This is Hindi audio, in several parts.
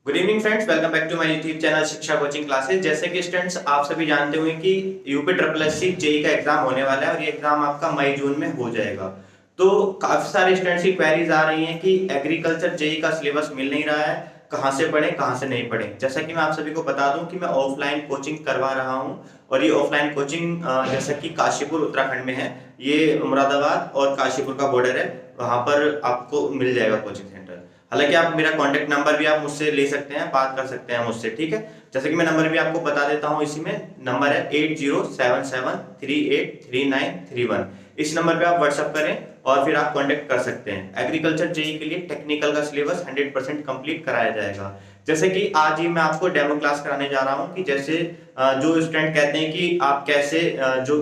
Good evening friends, welcome back to my YouTube channel Shiksha coaching classes. जैसे कि स्टूडेंट्स आप सभी जानते होंगे कि यूपी ट्रिपल एससी जेई का एग्जाम होने वाला है और ये एग्जाम आपका मई जून में हो जाएगा। तो काफी सारे स्टूडेंट्स की क्वेरीज आ रही हैं कि एग्रीकल्चर जेई का सिलेबस मिल नहीं रहा है, कहाँ से पढ़े कहाँ से नहीं पढ़े। जैसा कि मैं आप सभी को बता दूं कि मैं ऑफलाइन कोचिंग करवा रहा हूं और ये ऑफलाइन कोचिंग जैसा कि काशीपुर उत्तराखंड में है, ये मुरादाबाद और काशीपुर का बॉर्डर है, वहां पर आपको मिल जाएगा कोचिंग सेंटर। हालांकि आप मेरा कांटेक्ट नंबर भी आप मुझसे ले सकते हैं, बात कर सकते हैं मुझसे, ठीक है। जैसे कि मैं नंबर भी आपको बता देता हूं, इसी में नंबर है 8077383931। इस नंबर पे आप व्हाट्सअप करें और फिर आप कांटेक्ट कर सकते हैं। एग्रीकल्चर जेई के लिए टेक्निकल का सिलेबस 100% कंप्लीट कराया जाएगा। जैसे कि आज ही मैं आपको डेमो क्लास कराने जा रहा हूं कि जैसे जो स्टूडेंट कहते हैं कि आप कैसे जो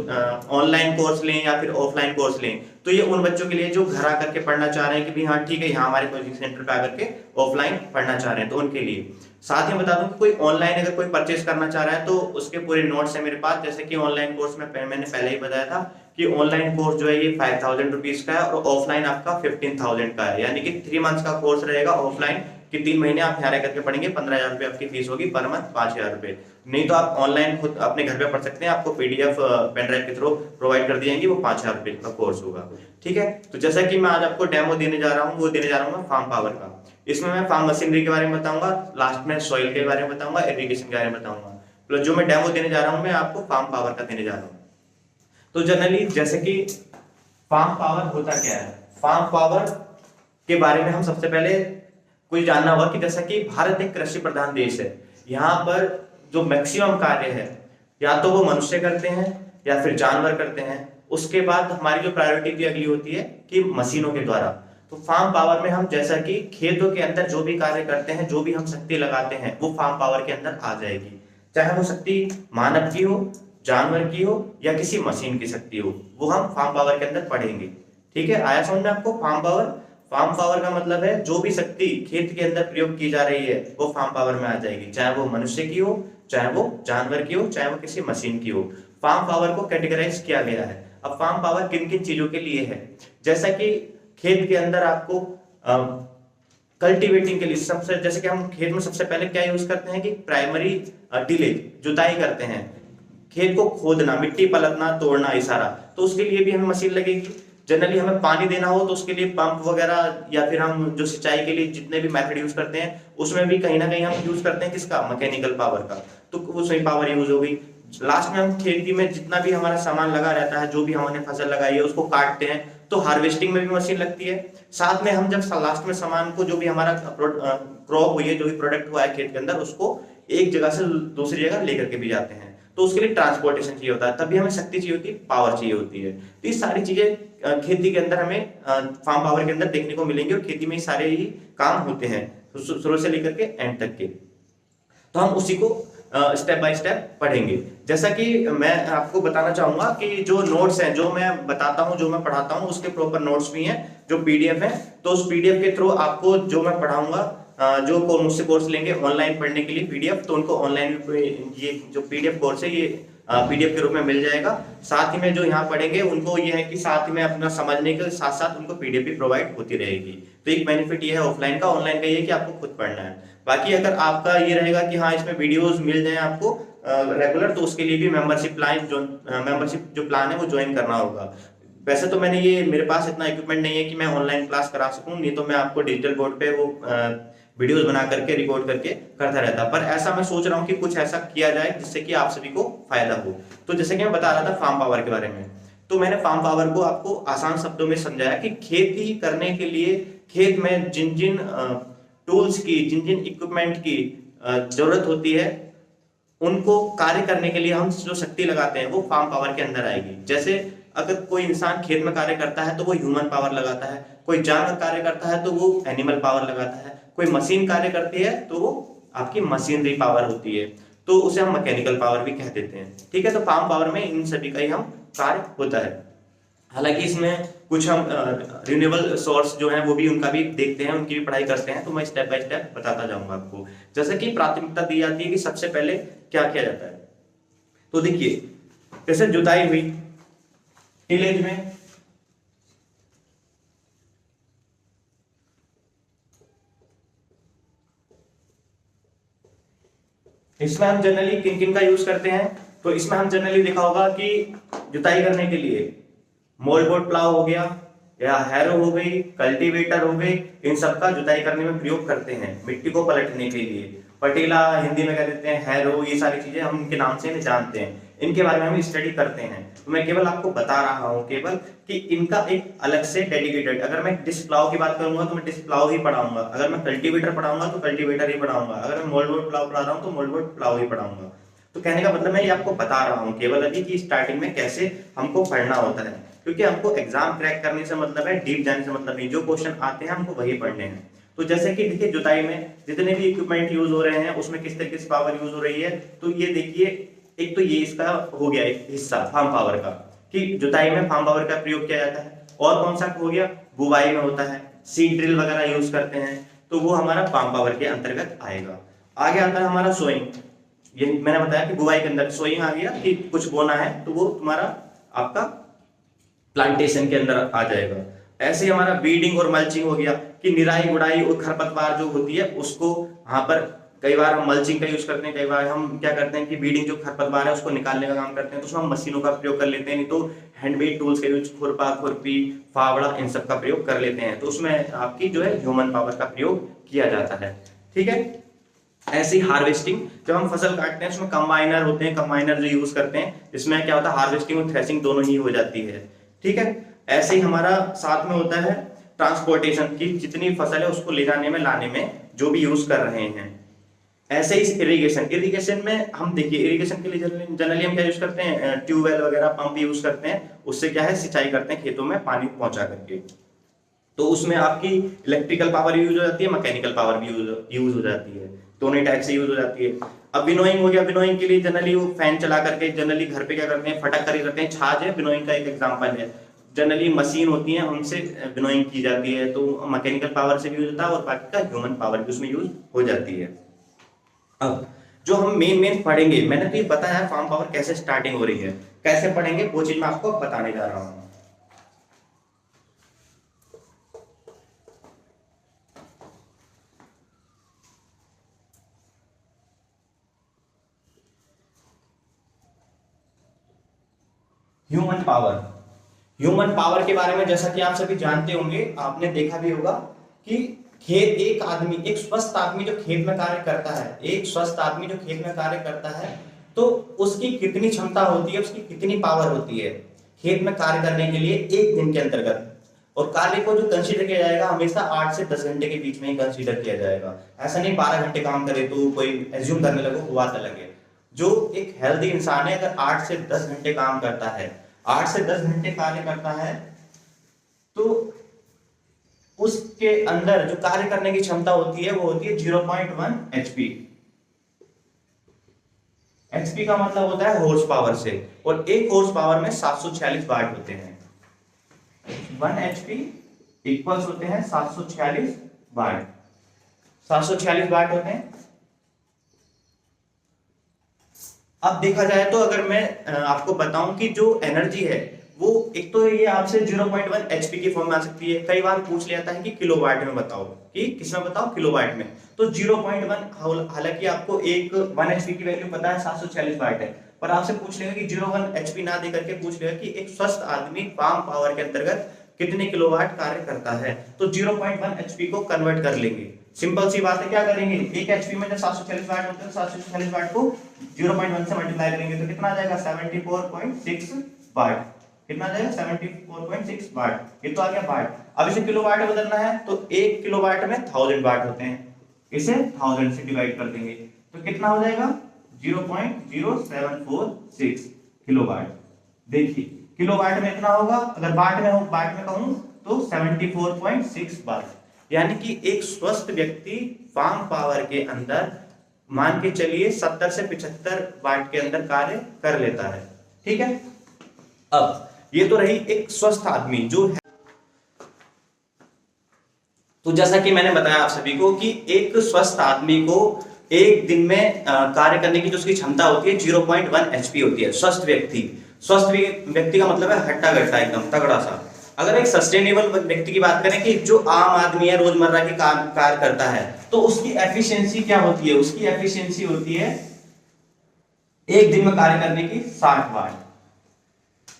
ऑनलाइन कोर्स लें या फिर ऑफलाइन कोर्स लें, तो ये उन बच्चों के लिए जो घर आकर के पढ़ना चाह रहे हैं कि भी हाँ ठीक है, यहाँ हमारे कोचिंग सेंटर पे आकर के ऑफलाइन पढ़ना चाह रहे हैं, तो उनके लिए। साथ ही बता दूं कि कोई ऑनलाइन अगर कोई परचेस करना चाह रहा है तो उसके पूरे नोट्स है मेरे पास। जैसे कि ऑनलाइन कोर्स में मैंने पहले ही बताया था कि ऑनलाइन कोर्स जो है ये 5000 रुपीज का है और ऑफलाइन आपका 15000 का है, यानी कि 3 मंथ्स का कोर्स रहेगा ऑफलाइन कि 3 महीने आप यहाँ रह करके पढ़ेंगे। 15000 रुपये आपकी फीस होगी पर मंथ, 5000 रुपये। नहीं तो आप ऑनलाइन खुद अपने घर पे पढ़ सकते हैं, आपको पीडीएफ पेन ड्राइव के थ्रू प्रोवाइड कर दी जाएंगी, वो 5000 रुपये का कोर्स होगा, ठीक है। तो जैसा कि मैं आज आपको डेमो देने जा रहा हूँ, वो देने जा रहा हूँ मैं फार्म पावर का। इसमें मैं फार्म मशीनरी के बारे में बताऊंगा, लास्ट में सॉइल के बारे में बताऊंगा, इरिगेशन के बारे में बताऊंगा। प्लस जो मैं डेमो देने जा रहा हूँ मैं आपको फार्म पावर का देने जा रहा हूँ। तो जनरली जैसे कि फार्म पावर होता क्या है, फार्म पावर के बारे में हम सबसे पहले कुछ जानना होगा कि जैसा कि भारत एक कृषि प्रधान देश है, यहाँ पर जो मैक्सिमम कार्य है या तो वो मनुष्य करते हैं या फिर जानवर करते हैं। उसके बाद हमारी जो प्रायोरिटी की अगली होती है कि मशीनों के द्वारा। तो फार्म पावर में हम जैसा कि खेतों के अंदर जो भी कार्य करते हैं, जो भी हम शक्ति लगाते हैं, वो फार्म पावर के अंदर आ जाएगी। चाहे वो शक्ति मानव की हो, जानवर की हो या किसी मशीन की शक्ति हो, वो हम फार्म पावर के अंदर पढ़ेंगे, ठीक है। आया समझ में आपको फार्म पावर? फार्म पावर का मतलब है जो भी शक्ति खेत के अंदर प्रयोग की जा रही है वो फार्म पावर में आ जाएगी, चाहे वो मनुष्य की हो, चाहे वो जानवर की हो, चाहे वो किसी मशीन की हो। फार्म पावर को कैटेगराइज किया गया है। अब फार्म पावर किन किन चीजों के लिए है, जैसा कि खेत के अंदर आपको कल्टीवेटिंग के लिए सबसे, जैसे कि हम खेत में सबसे पहले क्या यूज करते हैं कि प्राइमरी टिलेज, जुताई करते हैं, खेत को खोदना, मिट्टी पलटना, तोड़ना, ये सारा। तो उसके लिए भी हमें मशीन लगेगी। जनरली हमें पानी देना हो तो उसके लिए पंप वगैरह या फिर हम जो सिंचाई के लिए जितने भी मेथड यूज करते हैं उसमें भी कहीं ना कहीं हम यूज करते हैं किसका, मैकेनिकल पावर का। तो उसमें पावर यूज हो गई। लास्ट में हम खेती में जितना भी हमारा सामान लगा रहता है, जो भी हमने फसल लगाई है उसको काटते हैं, तो हार्वेस्टिंग में भी मशीन लगती है। साथ में हम जब लास्ट में सामान को, जो भी हमारा क्रॉप हुई है, जो भी प्रोडक्ट हुआ है खेत के अंदर, उसको एक जगह से दूसरी जगह लेकर के भी जाते हैं, तो उसके लिए ट्रांसपोर्टेशन चाहिए होता है, तभी हमें शक्ति चाहिए होती है, पावर चाहिए होती है। तो ये सारी चीजें खेती के अंदर हमें फार्म पावर के अंदर देखने को मिलेंगे और खेती में सारे ही काम होते हैं शुरू से लेकर के एंड तक के। तो हम उसी को स्टेप बाय स्टेप पढ़ेंगे। जैसा कि मैं आपको बताना चाहूंगा कि जो नोट्स हैं, जो मैं बताता हूं, जो मैं पढ़ाता हूं, उसके प्रॉपर नोट्स भी हैं, जो पीडीएफ है। तो उस पीडीएफ के थ्रू आपको जो मैं पढ़ाऊंगा, जो मुझसे कोर्स लेंगे ऑनलाइन पढ़ने के लिए पीडीएफ, तो उनको ऑनलाइन ये जो पीडीएफ कोर्स है ये पीडीएफ के रूप में मिल जाएगा। साथ ही में जो यहाँ पढ़ेंगे उनको ये है कि साथ ही में अपना समझने के साथ साथ उनको पीडीएफ भी प्रोवाइड होती रहेगी। तो एक बेनिफिट ये है ऑफलाइन का। ऑनलाइन का ये है कि आपको खुद पढ़ना है। बाकी अगर आपका ये रहेगा कि हाँ इसमें वीडियोस मिल जाए आपको रेगुलर, तो उसके लिए भी मेंबरशिप प्लान जो प्लान है वो ज्वाइन करना होगा। वैसे तो मैंने ये, मेरे पास इतना इक्विपमेंट नहीं है कि मैं ऑनलाइन क्लास करा सकूं, नहीं तो मैं आपको डिजिटल बोर्ड पे वो वीडियोस बना करके रिकॉर्ड करके करता रहता। पर ऐसा मैं सोच रहा हूँ कि कुछ ऐसा किया जाए जिससे कि आप सभी को फायदा हो। तो जैसे कि मैं बता रहा था फार्म पावर के बारे में, तो मैंने फार्म पावर को आपको आसान शब्दों में समझाया कि खेती करने के लिए खेत में जिन जिन टूल्स की, जिन जिन इक्विपमेंट की जरूरत होती है, उनको कार्य करने के लिए हम जो शक्ति लगाते हैं वो फार्म पावर के अंदर आएगी। जैसे अगर कोई इंसान खेत में कार्य करता है तो वो ह्यूमन पावर लगाता है, कोई जानवर कार्य करता है तो वो एनिमल पावर लगाता है, कोई मशीन कार्य करती है तो वो आपकी मशीनरी पावर होती है, तो उसे हम मैकेनिकल पावर भी कह देते हैं, ठीक है। तो फार्म पावर में इन सभी का ही हम कार्य होता है। हालांकि इसमें कुछ हम रिन्यूएबल सोर्स जो है वो भी, उनका भी देखते हैं, उनकी भी पढ़ाई करते हैं, तो मैं स्टेप बाय स्टेप बताता जाऊंगा आपको। जैसे कि प्राथमिकता दी जाती है कि सबसे पहले क्या किया जाता है। तो देखिए, जैसे जुताई हुई टिलेज में, इसमें हम जनरली किन किन का यूज करते हैं, तो इसमें हम जनरली देखा होगा कि जुताई करने के लिए मोलबोट प्लाव हो गया या हैरो हो गई, कल्टीवेटर हो गई, इन सब का जुताई करने में प्रयोग करते हैं मिट्टी को पलटने के लिए। पटेला हिंदी में कह देते हैं, हैरो, ये सारी चीजें हम इनके नाम से इन्हें जानते हैं, इनके बारे में हम स्टडी करते हैं। तो मैं केवल आपको बता रहा हूँ केवल कि इनका एक अलग से डेडिकेटेड, अगर मैं डिस्क प्लाव की बात करूंगा तो मैं डिस्क प्लाव ही पढ़ाऊंगा, अगर मैं कल्टीवेटर पढ़ाऊंगा तो कल्टीवेटर ही पढ़ाऊंगा, अगर मैं मोलबोट प्लाव पढ़ा रहा हूँ तो मोलबोट प्लाव ही पढ़ाऊंगा। तो कहने का मतलब मैं ये आपको बता रहा हूँ केवल अभी कि स्टार्टिंग में कैसे हमको पढ़ना होता है, क्योंकि हमको एग्जाम क्रैक करने से मतलब है, डीप जाने से मतलब नहीं, जो क्वेश्चन आते हैं हमको वही पढ़ने हैं। तो जैसे कि देखिए जुताई में जितने भी इक्विपमेंट यूज हो रहे हैं उसमें किस तरीके से पावर यूज हो रही है, तो ये देखिए एक तो ये इसका हो गया एक हिस्सा फार्म पावर का, कि जुताई में फार्म पावर का प्रयोग किया जाता है। और कौन सा हो गया, बुवाई में होता है, सीड ड्रिल वगैरह यूज करते हैं, तो वो हमारा फार्म पावर के अंतर्गत आएगा। आगे आता है हमारा सोइंग, ये मैंने बताया कि बुवाई के अंदर सोइंग आ गया कि कुछ बोना है तो वो तुम्हारा आपका प्लांटेशन के अंदर आ जाएगा। ऐसे ही हमारा बीडिंग और मल्चिंग हो गया कि निराई गुड़ाई और खरपतवार जो होती है उसको यहाँ पर कई बार हम मल्चिंग का यूज करते हैं, कई बार हम क्या करते हैं कि बीडिंग जो खरपतवार है उसको निकालने का काम करते हैं, तो उसमें हम मशीनों का प्रयोग कर लेते हैं, नहीं तो हैंडमेड टूल्स का यूज, खुरपा, खुरपी, फावड़ा, इन सब का प्रयोग कर लेते हैं, तो उसमें आपकी जो है ह्यूमन पावर का प्रयोग किया जाता है। ठीक है, ऐसी हार्वेस्टिंग, जब हम फसल काटते हैं उसमें कंबाइनर होते हैं, कंबाइनर जो यूज करते हैं, इसमें क्या होता है हार्वेस्टिंग और थ्रेसिंग दोनों ही हो जाती है। ठीक है, ऐसे ही हमारा साथ में होता है ट्रांसपोर्टेशन की, जितनी फसल है उसको ले जाने में लाने में जो भी यूज कर रहे हैं। ऐसे ही इरिगेशन, इरिगेशन में हम देखिए इरिगेशन के लिए जनरली हम क्या यूज करते हैं, ट्यूबवेल वगैरह पंप यूज करते हैं, उससे क्या है सिंचाई करते हैं खेतों में पानी पहुंचा करके, तो उसमें आपकी इलेक्ट्रिकल पावर यूज हो जाती है, मैकेनिकल पावर भी यूज हो जाती है, दोनों टाइप से यूज हो जाती है। अब विनोइंग हो गया, विनोइंग के लिए जनरली वो फैन चला करके जनरली घर पे क्या करते हैं, फटक कर ही रखते हैं, छाछ है विनोइंग का एक एग्जांपल है। जनरली मशीन होती है उनसे विनोइंग की जाती है, तो मैकेनिकल पावर से भी यूज होता है और बाकी का ह्यूमन पावर भी उसमें यूज हो जाती है। अब जो हम मेन पढ़ेंगे, मैंने तो ये बताया फार्म पावर कैसे स्टार्टिंग हो रही है, कैसे पढ़ेंगे वो चीज मैं आपको बताने जा रहा हूँ। ह्यूमन पावर, ह्यूमन पावर के बारे में जैसा कि आप सभी जानते होंगे, आपने देखा भी होगा कि खेत, एक आदमी, एक स्वस्थ आदमी जो खेत में कार्य करता है, एक स्वस्थ आदमी जो खेत में कार्य करता है, तो उसकी कितनी क्षमता होती है, उसकी कितनी पावर होती है खेत में कार्य करने के लिए एक दिन के अंतर्गत। और कार्य को जो कंसीडर किया जाएगा हमेशा 8 से 10 घंटे के बीच में ही कंसीडर किया जाएगा, ऐसा नहीं 12 घंटे काम करे तो कोई एज्यूम करने लगो, वो बात अलग है। जो एक हेल्दी इंसान है अगर 8 से 10 घंटे काम करता है, 8 से 10 घंटे कार्य करता है, तो उसके अंदर जो कार्य करने की क्षमता होती है वो होती है 0.1 HP। HP का मतलब होता है हॉर्स पावर से, और एक हॉर्स पावर में 746 वाट होते हैं। 1 HP इक्वल्स होते हैं 746 वाट, 746 वाट होते हैं। अब देखा जाए तो अगर मैं आपको बताऊं कि जो एनर्जी है वो एक तो ये आपसे 0.1 HP की फॉर्म में आ सकती है, कई बार पूछ लिया जाता है कि किलोवाट में बताओ, कि किसमें बताओ, किलोवाट में, तो 0.1, हालांकि आपको एक 1 HP की वैल्यू पता है 746 वाट है, पर आपसे पूछ लेगा कि 0.1 HP ना दे करके पूछ लेगा कि एक स्वस्थ आदमी फार्म पावर के अंतर्गत कितने किलोवाट कार्य करता है, तो 0.1 HP को कन्वर्ट कर लेंगे। सिंपल सी बात है, क्या करेंगे, एक HP में जब 746 वाट होते हैं, 746 वाट को 0.1 से मल्टीप्लाई करेंगे तो कितना आ जाएगा, 74.6 वाट, कितना आ जाएगा 74.6 वाट, ये तो आ गया वाट। अब इसे किलोवाट में बदलना है तो 1 किलोवाट में 1000 वाट होते हैं, इसे 1000 से डिवाइड कर देंगे तो कितना हो जाएगा 0.0746 किलोवाट। देखिए किलोवाट में इतना होगा, अगर वाट में कहूं तो 74.6 वाट, यानी कि एक स्वस्थ व्यक्ति फार्म पावर के अंदर मान के चलिए 70 से 75 वाट के अंदर कार्य कर लेता है। ठीक है, अब ये तो रही एक स्वस्थ आदमी जो है। तो जैसा कि मैंने बताया आप सभी को कि एक स्वस्थ आदमी को एक दिन में कार्य करने की जो उसकी क्षमता होती है 0.1 HP होती है। स्वस्थ व्यक्ति का मतलब है हट्टा गट्टा एकदम तगड़ा सा। अगर एक सस्टेनेबल व्यक्ति की बात करें कि जो आम आदमी है रोजमर्रा के कार्य करता है, तो उसकी एफिशिएंसी क्या होती है, उसकी एफिशिएंसी होती है एक दिन में कार्य करने की 60 वाट।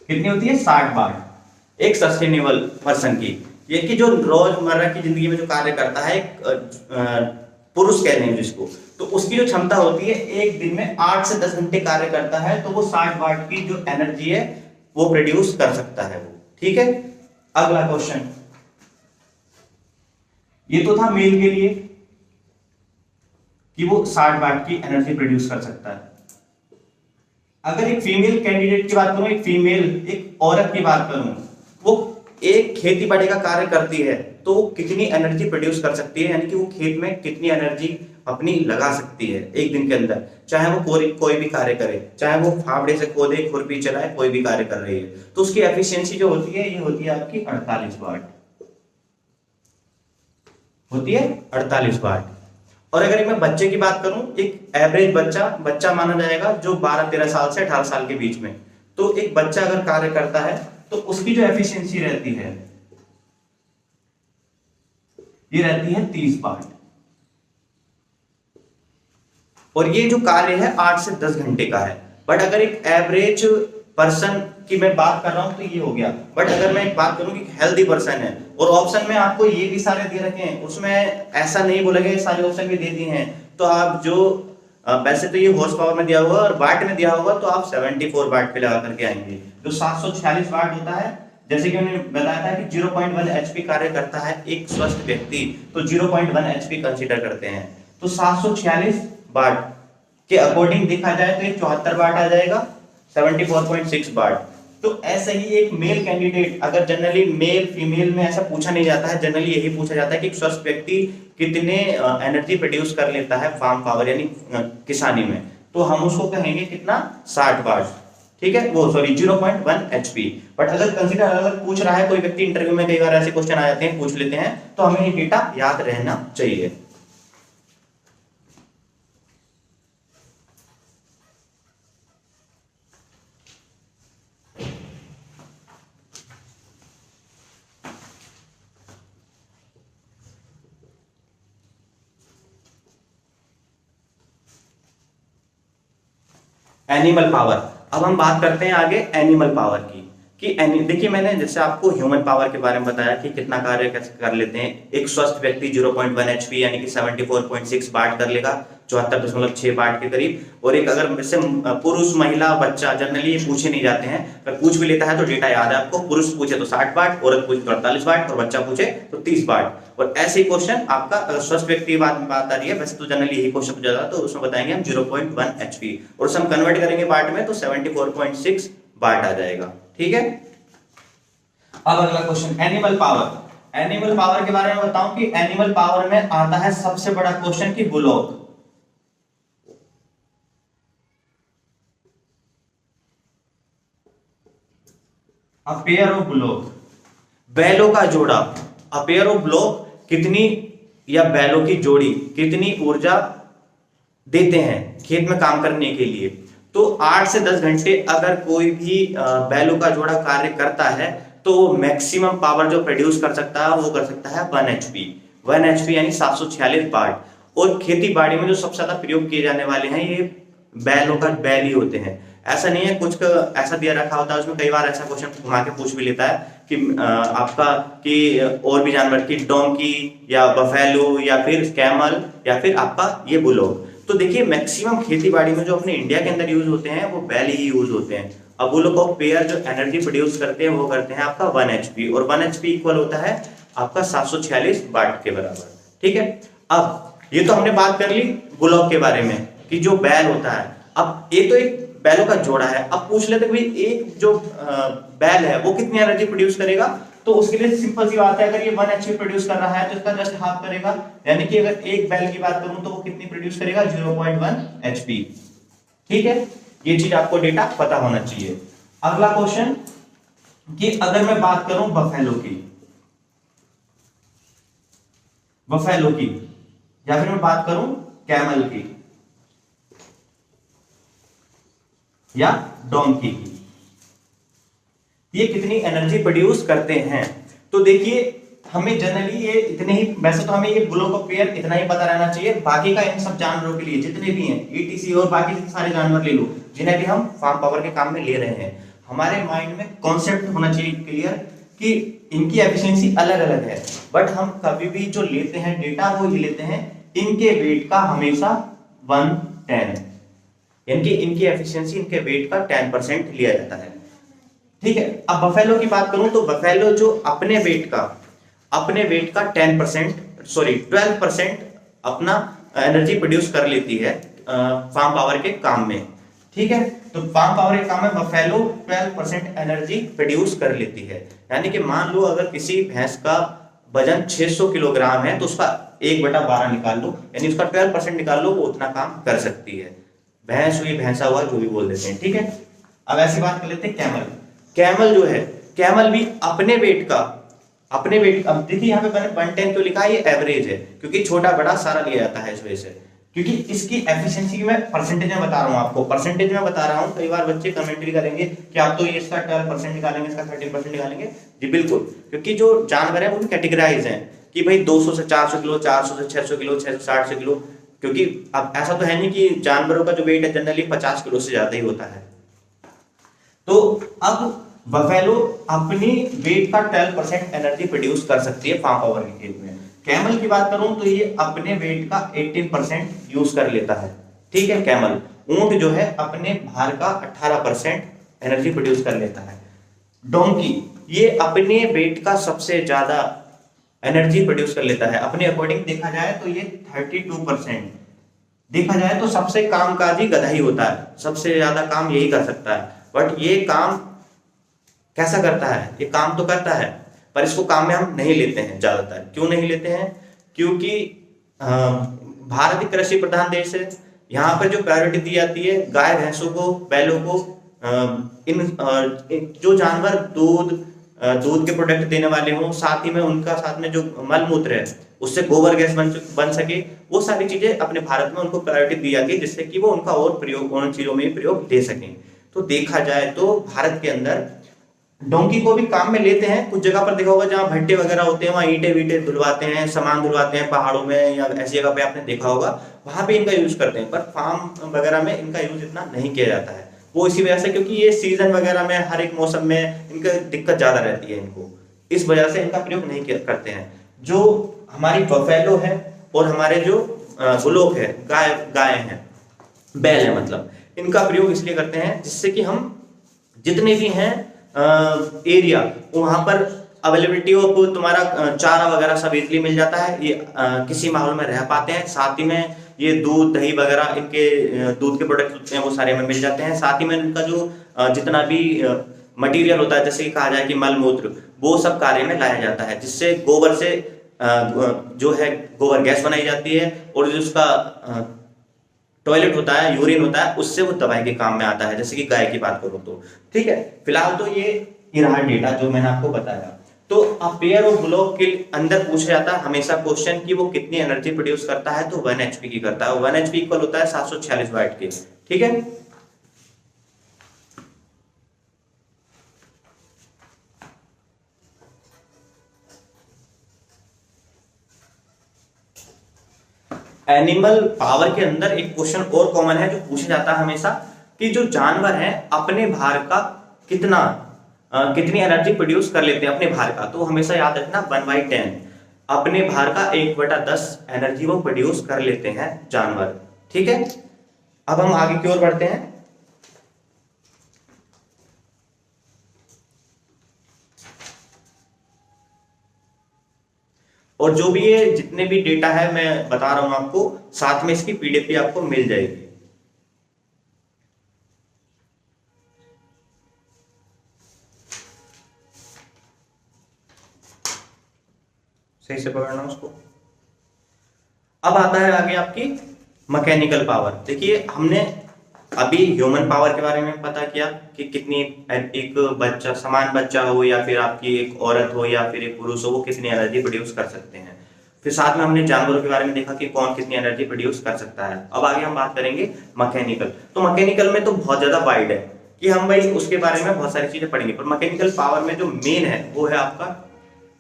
कितनी होती है? 60 वाट एक सस्टेनेबल पर्सन की। ये कि जो रोजमर्रा की जिंदगी में जो कार्य करता है, एक पुरुष कह रहे हैं जिसको, तो उसकी जो क्षमता होती है एक दिन में 8 से 10 घंटे कार्य करता है, तो वो 60 वाट की जो एनर्जी है वो प्रोड्यूस कर सकता है वो। ठीक है, अगला क्वेश्चन, ये तो था मेल के लिए कि वो 60 वाट की एनर्जी प्रोड्यूस कर सकता है। अगर एक फीमेल कैंडिडेट की बात करूं, एक फीमेल, एक औरत की बात करूं, वो एक खेती बाड़ी का कार्य करती है तो वो कितनी एनर्जी प्रोड्यूस कर सकती है, यानी कि वो खेत में कितनी एनर्जी अपनी लगा सकती है एक दिन के अंदर, चाहे वो कोई भी कार्य करे, चाहे वो फावड़े से खोदे, खुरपी चलाए, कोई भी कार्य कर रही है, तो उसकी एफिशिएंसी जो होती है ये होती है आपकी 48 वाट, होती है 48 वाट। और अगर मैं बच्चे की बात करूं, एक एवरेज बच्चा माना जाएगा जो 12-13 साल से 18 साल के बीच में, तो एक बच्चा अगर कार्य करता है तो उसकी जो एफिशिएंसी रहती है ये रहती है 30 वाट। और ये जो कार्य है 8 से 10 घंटे का है। बट अगर एक एवरेज पर्सन की मैं बात कर रहा हूं तो ये हो गया। बट अगर मैं एक बात करूं कि हेल्दी पर्सन है, और ऑप्शन में आपको ये भी सारे दे रखे हैं, उसमें ऐसा नहीं बोला गया, सारे ऑप्शन भी दे दिए हैं, तो आप जो वैसे तो ये हॉर्स पावर में दिया हुआ और वाट में दिया होगा, तो आप 74 वाट पे लगा करके आएंगे। जो 746 वाट होता है, जैसे कि उन्होंने बताया था कि 0.1 एचपी कार्य करता है एक स्वस्थ व्यक्ति, तो 0.1 एचपी कंसीडर करते हैं। तो 746 वाट के अकॉर्डिंग देखा जाए तो ये 74 वाट आ जाएगा, 74.6 वाट। तो ऐसे ही एक मेल कैंडिडेट, अगर जनरली मेल फीमेल में ऐसा पूछा नहीं जाता है, जनरली यही पूछा जाता है कि एक स्वस्थ व्यक्ति कितने एनर्जी प्रोड्यूस कर लेता है फार्म पावर यानी किसानी में, तो हम उसको कहेंगे कितना, 60 वाट। ठीक है, वो सॉरी 0.1 एचपी। बट अगर कंसीडर अलग पूछ रहा है कोई व्यक्ति, इंटरव्यू में कई बार ऐसे क्वेश्चन आ जाते हैं, पूछ लेते हैं, तो हमें ये डेटा याद रहना चाहिए। Animal power. अब हम बात करते हैं आगे एनिमल पावर की, कि देखिए मैंने जैसे आपको ह्यूमन पावर के बारे में बताया कि कितना कार्य कैसे कर लेते हैं। एक स्वस्थ व्यक्ति 0.1 एचपी यानी कि 74.6 वाट कर लेगा, 74.6 वाट के करीब। और एक अगर जैसे पुरुष, महिला, बच्चा, जनरली ये पूछे नहीं जाते हैं, अगर पूछ भी लेता है तो डेटा याद है आपको, पुरुष पूछे तो 60 वाट, औरत पूछे तो 48 वाट, और बच्चा पूछे तो 30 वाट। और ऐसे क्वेश्चन आपका अगर स्वस्थ व्यक्ति की बात आ रही है, वैसे तो जनरली यही क्वेश्चन पूछा जाता है, तो उसमें बताएंगे हम 0.1 एचपी, और उसे हम कन्वर्ट करेंगे वाट में तो 74.6 वाट आ जाएगा। ठीक है, अब अगला question, animal power. Animal power के बारे में बताऊं कि एनिमल पावर में आता है सबसे बड़ा क्वेश्चन कि bullock. A pair of bullock, बैलों का जोड़ा। अ पेयर ऑफ बुलॉक कितनी, या बैलों की जोड़ी कितनी ऊर्जा देते हैं खेत में काम करने के लिए। तो 8 से 10 घंटे अगर कोई भी बैलों का जोड़ा कार्य करता है, तो मैक्सिमम पावर जो प्रोड्यूस कर सकता है वो कर सकता है 1 एचपी। 1 एचपी यानी 746 वाट। और खेती बाड़ी में जो सबसे ज्यादा प्रयोग किए जाने वाले हैं ये बैल ही होते हैं। ऐसा नहीं है, कुछ ऐसा दिया रखा होता है उसमें, कई बार ऐसा क्वेश्चन घुमा के पूछ भी लेता है कि आपका कि और भी जानवर की डोंकी या बफेलो या फिर कैमल या फिर आपका ये बुलोक। तो देखिए मैक्सिमम खेती बाड़ी में जो अपने इंडिया के अंदर यूज होते हैं वो बैल ही यूज होते हैं। अब बुलोक ऑफ पेयर जो एनर्जी प्रोड्यूस करते हैं वो करते हैं आपका 1 एचपी, और 1 एचपी इक्वल होता है आपका 746 वाट के बराबर। ठीक है, अब ये तो हमने बात कर ली बुलोक के बारे में कि जो बैल होता है। अब ये तो एक बैलों का जोड़ा है। अब पूछ लेते भाई एक जो बैल है वो कितनी एनर्जी प्रोड्यूस करेगा, तो उसके लिए सिंपल सी बात है, अगर ये 1 एचपी प्रोड्यूस कर रहा है तो इसका जस्ट हाफ करेगा, यानी कि अगर एक बैल की बात करूं तो वो कितनी प्रोड्यूस करेगा, 0.1 एचपी। ठीक है, ये चीज आपको डेटा पता होना चाहिए। अगला क्वेश्चन कि अगर मैं बात करूं बफेलो की या फिर मैं बात करूं कैमल की या डोंकी की, ये कितनी एनर्जी प्रोड्यूस करते हैं। तो देखिए हमें जनरली ये इतने ही, वैसे तो हमें ये बुलों का पेयर इतना ही पता रहना चाहिए, बाकी का इन सब जानवरों के लिए जितने भी हैं ईटीसी और बाकी जितने सारे जानवर ले लो जिन्हें भी हम फार्म पावर के काम में ले रहे हैं, हमारे माइंड में कॉन्सेप्ट होना चाहिए क्लियर कि इनकी एफिशिएंसी अलग अलग है, बट हम कभी भी जो लेते हैं डेटा वो ये लेते हैं इनके वेट का हमेशा 110, इनकी एफिशिएंसी इनके वेट का 10% लिया जाता है। ठीक है, अब बफेलो की बात करूं तो बफेलो जो अपने वेट का 12% अपना एनर्जी प्रोड्यूस कर लेती है फार्म पावर के काम में। ठीक है, तो फार्म पावर के काम में बफेलो 12% एनर्जी प्रोड्यूस कर लेती है। यानी कि मान लो अगर किसी भैंस का वजन 600 किलोग्राम है तो उसका 1/12 निकाल लो, यानी उसका 12% निकाल लो, वो उतना काम कर सकती है। भैंस हुई, भैंसा हुआ, जो भी बोल देते हैं। ठीक है, अब ऐसी बात कर लेते हैं कैमल। कैमल जो है, कैमल भी अपने वेट, अब देखिए यहाँ पे मैंने 110 क्यों लिखा है, ये एवरेज है क्योंकि छोटा बड़ा सारा लिया जाता है इस वजह से, क्योंकि इसकी एफिशिएंसी की मैं परसेंटेज में बता रहा हूँ आपको, परसेंटेज में बता रहा हूँ। कई बार बच्चे कमेंट्री करेंगे कि आप तो ये इसका 12% निकालेंगे, इसका 13% निकालेंगे। जी बिल्कुल, क्योंकि जो जानवर है वो भी कैटेगराइज हैं कि भाई 200 से 400 किलो, 400 से 600 किलो, 660 से किलो, क्योंकि अब ऐसा तो है नहीं कि जानवरों का जो वेट है जनरली 50 किलो से ज्यादा ही होता है। तो अब बफेलो अपनी वेट का 12% एनर्जी प्रोड्यूस कर सकती है फार्म पावर के खेत में। कैमल की बात करूं तो ये अपने वेट का 18% यूज कर लेता है। ठीक है, कैमल। ऊंट जो है अपने भार का 18% एनर्जी प्रोड्यूस कर लेता है। डोंकी ये अपने वेट का सबसे ज्यादा एनर्जी प्रोड्यूस कर लेता है। अपने अकॉर्डिंग देखा जाए तो ये 32%, देखा जाए तो सबसे कामकाजी गधा ही होता है, सबसे ज्यादा काम यही कर सकता है। बट ये काम कैसा करता है, ये काम तो करता है पर इसको काम में हम नहीं लेते हैं ज्यादातर। क्यों नहीं लेते हैं? क्योंकि भारत एक कृषि प्रधान देश है, यहाँ पर जो प्रायोरिटी दी जाती है गाय भैंसों को, बैलों को, इन जो जानवर दूध के प्रोडक्ट देने वाले हों, साथ ही में उनका साथ में जो मल मूत्र है उससे गोबर गैस बन सके, वो सारी चीजें अपने भारत में उनको प्रायोरिटी दी जाती है जिससे कि वो उनका और प्रयोग उन चीजों में प्रयोग दे सकें। तो देखा जाए तो भारत के अंदर डोंकी को भी काम में लेते हैं। कुछ जगह पर देखा होगा जहाँ भट्टे वगैरह होते हैं, वहाँ ईंटें वीटे धुलवाते हैं, सामान धुलवाते हैं पहाड़ों में या ऐसी जगह पे आपने देखा होगा, वहां पे इनका यूज करते हैं। पर फार्म वगैरह में इनका यूज इतना नहीं किया जाता है, वो इसी वजह से क्योंकि ये सीजन वगैरह में हर एक मौसम में इनका दिक्कत ज्यादा रहती है इनको, इस वजह से इनका प्रयोग नहीं करते हैं। जो हमारी बफेलो है और हमारे जो बुलोक है, गाय है, बैल है, मतलब इनका प्रयोग इसलिए करते हैं जिससे कि हम जितने भी हैं एरिया वहां पर अवेलेबिलिटी ऑफ तुम्हारा चारा वगैरह सब इजली मिल जाता है, ये किसी माहौल में रह पाते हैं। साथ ही में ये दूध दही वगैरह इनके दूध के प्रोडक्ट होते हैं वो सारे में मिल जाते हैं। साथ ही में इनका जो जितना भी मटेरियल होता है, जैसे कि कहा जाए कि मल मूत्र, वो सब कार्य में लाया जाता है, जिससे गोबर से जो है गोबर गैस बनाई जाती है और जो उसका टॉयलेट होता है, यूरिन होता है, उससे वो दवाई के काम में आता है। जैसे कि गाय की बात करूं तो ठीक है, फिलहाल तो ये रहा डेटा जो मैंने आपको बताया। तो अब पेयर और ब्लॉक के अंदर पूछा जाता है हमेशा क्वेश्चन कि वो कितनी एनर्जी प्रोड्यूस करता है, तो 1 HP की करता है। 1 HP इक्वल होता है 746 वाट के। ठीक है, एनिमल पावर के अंदर एक क्वेश्चन और कॉमन है जो पूछा जाता है हमेशा कि जो जानवर है अपने भार का कितनी एनर्जी प्रोड्यूस कर लेते हैं अपने भार का, तो हमेशा याद रखना 1/10 अपने भार का 1/10 एनर्जी वो प्रोड्यूस कर लेते हैं जानवर। ठीक है, अब हम आगे की ओर बढ़ते हैं। और जो भी ये जितने भी डेटा है मैं बता रहा हूं आपको, साथ में इसकी पीडीएफ भी आपको मिल जाएगी। सही से पकड़ना उसको। अब आता है आगे आपकी मैकेनिकल पावर। देखिए हमने अभी ह्यूमन पावर के बारे में पता किया कि कितनी, एक बच्चा, समान बच्चा हो या फिर आपकी एक औरत हो या फिर एक पुरुष हो, वो कितनी एनर्जी प्रोड्यूस कर सकते हैं। फिर साथ में हमने जानवरों के बारे में देखा कि कौन कितनी एनर्जी प्रोड्यूस कर सकता है। अब आगे हम बात करेंगे मैकेनिकल। तो मैकेनिकल में तो बहुत ज्यादा वाइड है कि हम भाई उसके बारे में बहुत सारी चीजें पढ़ेंगे, पर मैकेनिकल पावर में जो मेन है वो है आपका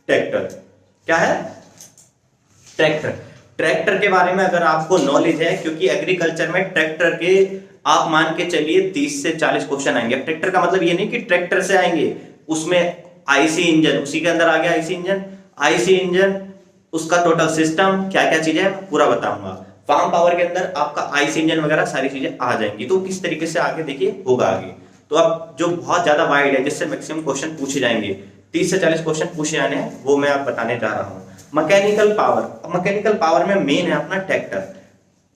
ट्रैक्टर। क्या है? ट्रैक्टर। ट्रैक्टर के बारे में अगर आपको नॉलेज है, क्योंकि एग्रीकल्चर में ट्रैक्टर के आप मान के चलिए 30 से 40 क्वेश्चन आएंगे। ट्रैक्टर का मतलब ये नहीं कि ट्रैक्टर से आएंगे, उसमें आईसी इंजन, उसी के अंदर आ गया आईसी इंजन, उसका टोटल सिस्टम, क्या क्या चीजें पूरा बताऊंगा। फार्म पावर के अंदर आपका आईसी इंजन वगैरह सारी चीजें आ जाएंगी। तो किस तरीके से आगे देखिए होगा आगे। तो अब जो बहुत ज्यादा वाइड है, जिससे मैक्सिमम क्वेश्चन पूछे जाएंगे, 30 से 40 क्वेश्चन पूछे जाने हैं, वो मैं आप बताने जा रहा हूँ। Mechanical power. मैकेनिकल पावर में मेन है अपना ट्रैक्टर।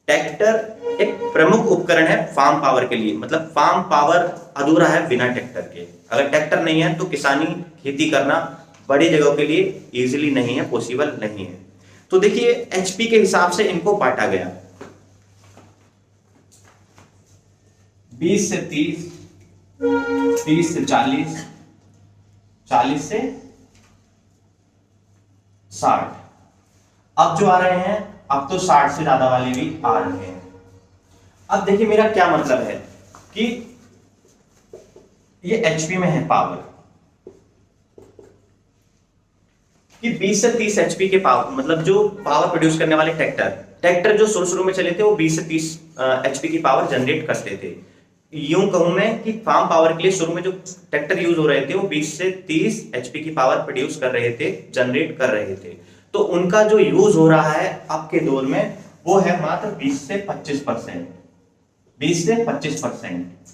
ट्रैक्टर एक प्रमुख उपकरण है फार्म पावर के लिए। मतलब फार्म पावर अधूरा है बिना ट्रैक्टर के। अगर ट्रैक्टर नहीं है तो किसानी, खेती करना बड़ी जगहों के लिए इजीली नहीं है, पॉसिबल नहीं है। तो देखिए एचपी के हिसाब से इनको बांटा गया, 20 से 30, 30 से 40, 40 से 60। अब जो आ रहे हैं, अब तो 60 से ज्यादा वाले भी आ रहे हैं। अब देखिए मेरा क्या मतलब है कि ये एचपी में है पावर, कि 20 से 30 एचपी के पावर, मतलब जो पावर प्रोड्यूस करने वाले ट्रैक्टर जो शुरू में चले थे वो 20 से 30 एचपी की पावर जनरेट करते थे। यूं कहूं मैं कि फार्म पावर के लिए शुरू में जो ट्रैक्टर यूज हो रहे थे वो 20 से 30 एचपी की पावर प्रोड्यूस कर रहे थे, जनरेट कर रहे थे। तो उनका जो यूज हो रहा है अब के दौर में वो है मात्र 20 से 25%, 20 से 25%।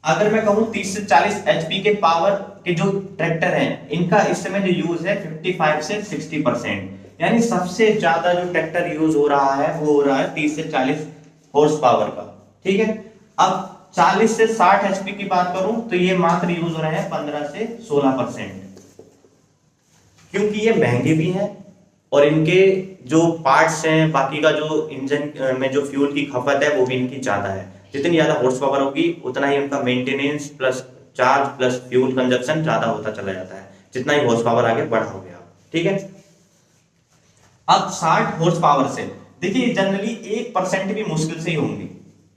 अगर मैं कहूं 30 से 40 एचपी के पावर के जो ट्रैक्टर हैं, इनका इस समय जो यूज है 55 से 60%। यानी सबसे ज्यादा जो ट्रैक्टर यूज हो रहा है वो हो रहा है 30 से 40 हॉर्स पावर का। ठीक है। अब 40 से 60 एचपी की बात करूं तो ये मात्र यूज हो रहे हैं 15 से 16%, क्योंकि ये महंगे भी हैं और इनके जो पार्ट्स हैं, बाकी का जो इंजन में जो फ्यूल की खपत है वो भी इनकी ज्यादा है। जितनी ज्यादा हॉर्स पावर होगी उतना ही उनका maintenance plus charge plus fuel consumption ज्यादा होता चला जाता है, जितना ही हॉर्स पावर आगे बढ़ा हो गया। ठीक है। अब 60 हॉर्स पावर से देखिए जनरली 1% भी मुश्किल से ही होंगे,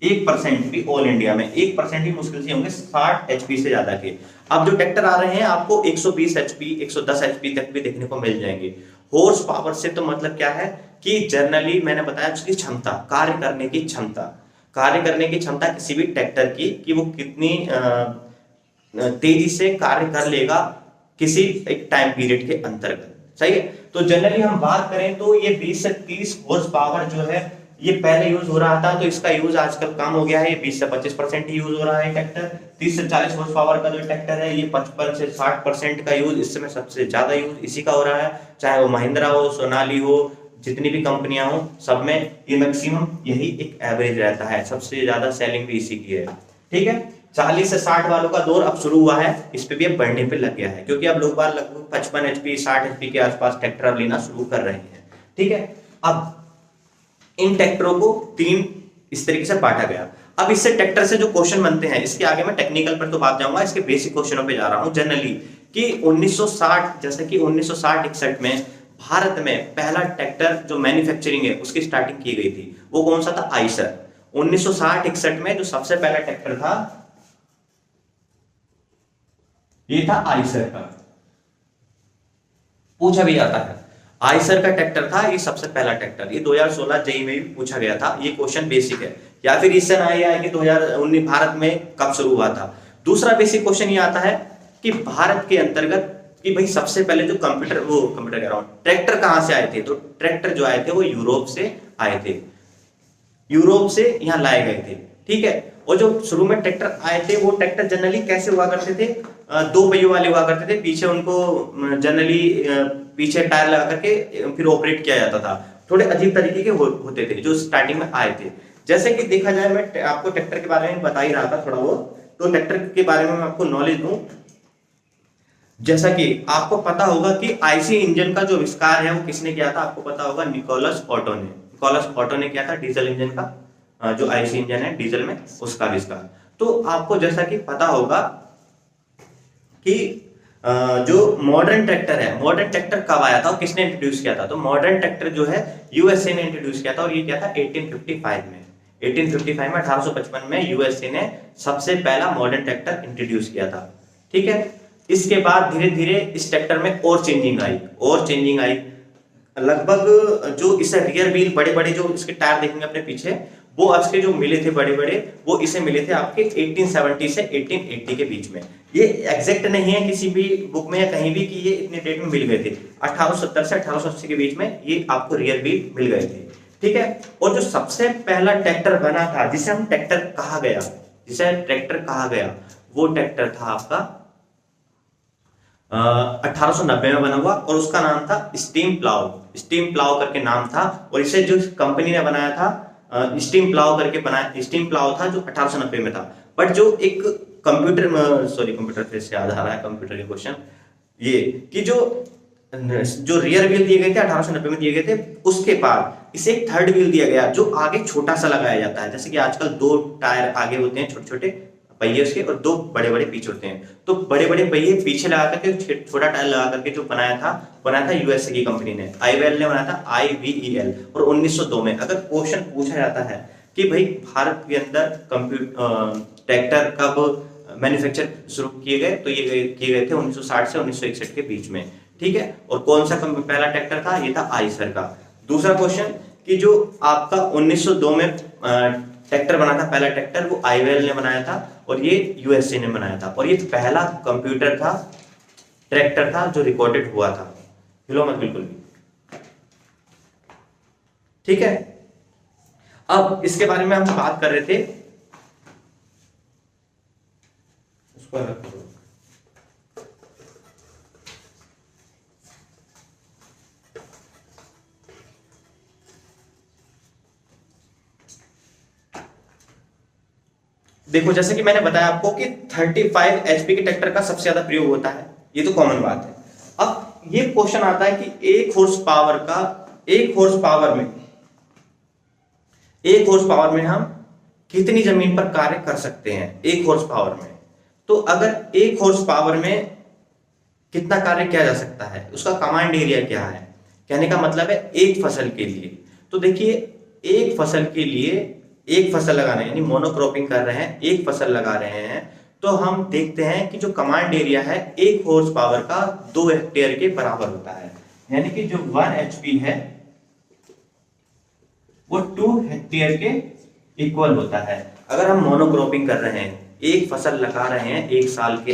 1% भी ऑल इंडिया में 1% भी मुश्किल से होंगे 60 एचपी से ज्यादा के। अब जो ट्रैक्टर आ रहे हैं आपको 120 एचपी 110 एचपी तक भी देखने को मिल जाएंगे। हॉर्स पावर से तो मतलब क्या है कि जनरली मैंने बताया उसकी क्षमता, कार्य करने की क्षमता किसी भी ट्रैक्टर की, कि वो कितनी तेजी से कार्य कर लेगा किसी एक टाइम पीरियड के अंतर्गत। सही है। तो जनरली हम बात करें तो ये 20 से 30 हॉर्स पावर जो है ये पहले यूज हो रहा था, तो इसका यूज आजकल कम हो गया है। ये 20 से 25% ही यूज हो रहा है ट्रैक्टर। 30 से 40 हॉर्स पावर का जो ट्रैक्टर है ये 55 से 60% का यूज इस समय सबसे ज्यादा यूज इसी का हो रहा है। चाहे वो महिंद्रा हो, सोनाली हो, जितनी भी कंपनियां हो, सब में ये मैक्सिमम यही एक एवरेज रहता है। सबसे ज्यादा सेलिंग भी इसी की है। ठीक है। 40 से 60 वालों का दौर अब शुरू हुआ है, इस पे भी अब बढ़ने पे लग गया है, क्योंकि अब लोग बार लगभग 55 एचपी 60 एचपी के आसपास ट्रैक्टर अब लेना शुरू कर रहे हैं। ठीक है। अब इन ट्रैक्टरों को 3 इस तरीके से बांटा गया। अब इससे ट्रैक्टर से जो क्वेश्चन बनते हैं, इसके आगे मैं टेक्निकल पर तो बात जाऊंगा, इसके बेसिक क्वेश्चनों पे जा रहा हूं। जनरली कि 1960, जैसे कि 1960-61 में भारत में पहला ट्रैक्टर जो मैन्युफैक्चरिंग है उसकी स्टार्टिंग की गई थी, वो कौन सा था? आइसर। 1960-61 में जो सबसे पहला ट्रैक्टर था ये था आइसर का। पूछा भी जाता है, आइसर का ट्रैक्टर था ये सबसे पहला ट्रैक्टर। ये 2016 जेईई में भी पूछा गया था। ये क्वेश्चन बेसिक है। या फिर इससे ना आया है कि 2019 भारत में कब शुरू हुआ था। दूसरा बेसिक क्वेश्चन ये आता है कि भारत के अंतर्गत कि भाई सबसे पहले जो कंप्यूटर कह रहा हूं, ट्रैक्टर कहां से आए थे? तो ट्रैक्टर जो आए थे वो यूरोप से आए थे, यूरोप से यहाँ लाए गए थे। ठीक है। और जो शुरू में ट्रैक्टर आए थे वो ट्रैक्टर जनरली कैसे हुआ करते थे? 2 पहियों वाले हुआ करते थे। पीछे उनको जनरली पीछे टायर लगा करके फिर ऑपरेट किया जाता था। थोड़े अजीब तरीके के होते थे जो स्टार्टिंग में आए थे। जैसे कि देखा जाए, मैं आपको ट्रैक्टर के बारे में बता ही रहा था थोड़ा बहुत, तो ट्रैक्टर के बारे में मैं आपको नॉलेज दूं। जैसा कि आपको पता होगा कि आईसी इंजन का जो आविष्कार है वो किसने किया था? आपको पता होगा, निकोलस ऑटो ने। निकोलस ऑटो ने किया था डीजल इंजन का, जो आईसी इंजन है डीजल में, उसका आविष्कार। तो आपको जैसा कि पता होगा कि जो मॉडर्न ट्रैक्टर है, मॉडर्न ट्रैक्टर कब आया था और किसने इंट्रोड्यूस किया था? तो मॉडर्न ट्रैक्टर जो है यूएसए ने इंट्रोड्यूस किया था, और ये किया था 1855 में। 1855 में 1855 में यूएसए ने सबसे पहला मॉडर्न ट्रैक्टर इंट्रोड्यूस किया था। ठीक है। इसके बाद धीरे धीरे इस ट्रैक्टर में और चेंजिंग आई। लगभग जो इसे रियर व्हील बड़े बड़े जो इसके टायर देखेंगे अपने पीछे, वो इसके जो मिले थे बड़े बड़े, वो इसे मिले थे आपके 1870 से 1880 के बीच में। ये एग्जैक्ट नहीं है किसी भी बुक में या कहीं भी कि ये इतने डेट में मिल गए थे। 1870 से 1880 के बीच में ये आपको रियर व्हील मिल गए थे, ठीक है। और जो सबसे पहला ट्रैक्टर बना था जिसे ट्रैक्टर कहा गया, वो ट्रैक्टर था आपका 1890 में बना हुआ, और उसका नाम था स्टीम प्लाउ करके नाम था। और इसे जो कंपनी ने बनाया था स्टीम प्लाउ था जो 1890 में था। बट जो एक कंप्यूटर फिर से याद आ रहा है कंप्यूटर के क्वेश्चन, ये कि जो रियर व्हील दिए गए थे 1890 में दिए गए थे, उसके बाद इसे एक थर्ड व्हील दिया गया जो आगे छोटा सा लगाया जाता है। जैसे कि आजकल 2 टायर आगे होते हैं, छोटे छोटे पहिए उसके, और 2 बड़े बड़े पीछे होते हैं। तो बड़े बड़े पहिए पीछे लगा करके छोटा टायर लगा करके जो बनाया था यूएसए की कंपनी ने, आईवीएल ने बनाया था, IVEL। और 1902 में अगर क्वेश्चन पूछा जाता है कि भाई भारत के अंदर ट्रैक्टर कब मैन्युफैक्चर शुरू किए गए, तो ये किए गए थे 1960 से 1961 के बीच में, ठीक है। और कौन सा पहला ट्रैक्टर था, ये था आइसर का। दूसरा क्वेश्चन कि जो आपका 1902 में ट्रैक्टर बना था, पहला ट्रैक्टर, वो आईवीएल ने बनाया था और ये यूएसए ने बनाया था। और ये पहला ट्रैक्टर था जो रिकॉर्डेड हुआ था। हिलो मत बिल्कुल भी, ठीक है। अब इसके बारे में हम बात कर रहे थे, उसको रखो। देखो जैसे कि मैंने बताया आपको कि 35 HP के ट्रैक्टर का सबसे ज्यादा प्रयोग होता है, ये तो कॉमन बात है। अब ये क्वेश्चन आता है कि एक हॉर्स पावर में हम कितनी जमीन पर कार्य कर सकते हैं, 1 हॉर्स पावर में। तो अगर 1 हॉर्स पावर में कितना कार्य किया जा सकता है, उसका कमांड एरिया क्या है, कहने का मतलब है एक फसल के लिए। तो देखिए एक फसल के लिए एक फसल लगाना है, यानी मोनोक्रॉपिंग कर रहे हैं, एक फसल लगा रहे हैं, तो हम देखते हैं कि जो कमांड एरिया है 1 हॉर्स पावर का 2 हेक्टेयर के बराबर होता है। यानी कि जो 1 HP है वो 2 हेक्टेयर के इक्वल होता है। अगर हम मोनोक्रॉपिंग कर रहे हैं, एक फसल लगा रहे हैं एक साल के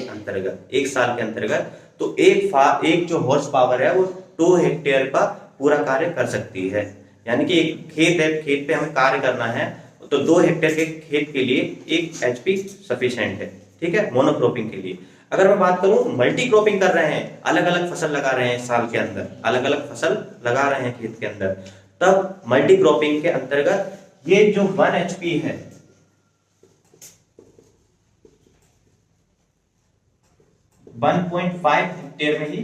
अंतर्गत, तो एक जो हॉर्स पावर है वो 2 हेक्टेयर का पूरा कार्य कर सकती है। यानी कि एक खेत है, खेत पे हमें कार्य करना है, तो 2 हेक्टेयर के खेत के लिए 1 HP सफिशिएंट है, ठीक है, मोनोक्रॉपिंग के लिए। अगर मैं बात करूं मल्टी क्रॉपिंग कर रहे हैं, अलग अलग फसल लगा रहे हैं साल के अंदर, अलग अलग फसल लगा रहे हैं खेत के अंदर, तब मल्टी क्रॉपिंग के अंतर्गत ये जो 1 HP है 1.5 हेक्टेयर में ही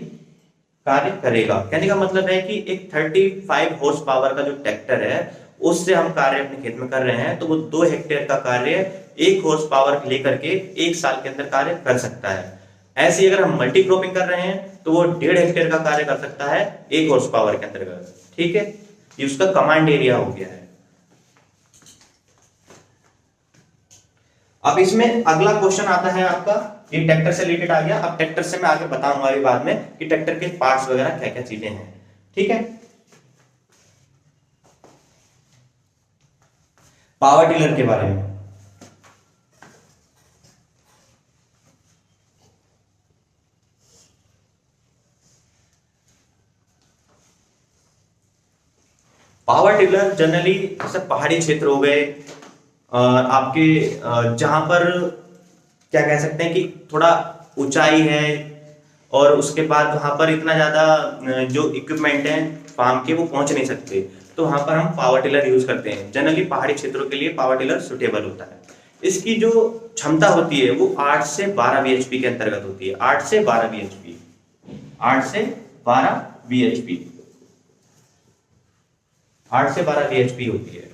कार्य करेगा। कहने का मतलब है कि एक 35 हॉर्स पावर का जो ट्रैक्टर है उससे हम कार्य अपने खेत में कर रहे हैं, तो वो 2 हेक्टेयर का कार्य 1 हॉर्स पावर लेकर के 1 साल के अंदर कार्य कर सकता है। ऐसे ही अगर हम मल्टी क्रॉपिंग कर रहे हैं तो वो 1.5 हेक्टेयर का कार्य कर सकता है 1 हॉर्स पावर के अंतर्गत, ठीक है। ये उसका कमांड एरिया हो गया है। अब इसमें अगला क्वेश्चन आता है आपका, ये ट्रैक्टर से रिलेटेड आ गया। अब ट्रैक्टर से मैं आगे बताऊंगा अभी बाद में कि ट्रैक्टर के पार्ट्स वगैरह क्या क्या चीजें हैं, ठीक है। पावर टिलर के बारे में पावर टिलर जनरली जैसे पहाड़ी क्षेत्र हो गए और आपके जहां पर क्या कह सकते हैं कि थोड़ा ऊंचाई है और उसके बाद वहां पर इतना ज्यादा जो इक्विपमेंट है फार्म के वो पहुंच नहीं सकते, तो वहां पर हम पावर टिलर यूज करते हैं। जनरली पहाड़ी क्षेत्रों के लिए पावर टिलर सुटेबल होता है। इसकी जो क्षमता होती है वो 8 से 12 bhp के अंतर्गत होती है। 8 से 12 bhp, 8 से 12 bhp, 8 से 12 bhp होती है।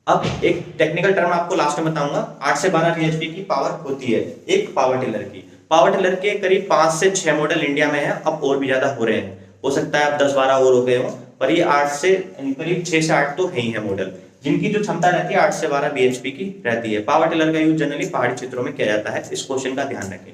अब एक टेक्निकल टर्म आपको लास्ट में बताऊंगा। 8 से 12 bhp की पावर होती है एक पावर टिलर की। पावर टिलर के करीब 5 से 6 मॉडल इंडिया में है, अब और भी ज्यादा हो रहे हैं, हो सकता है अब 10-12 और हो गए हो, पर ये 8 से करीब 6 से 8 तो है ही है मॉडल, जिनकी जो क्षमता रहती है 8 से 12 bhp की रहती है। पावर टिलर का यूज जनरली पहाड़ी क्षेत्रों में किया जाता है, इस क्वेश्चन का ध्यान रखें।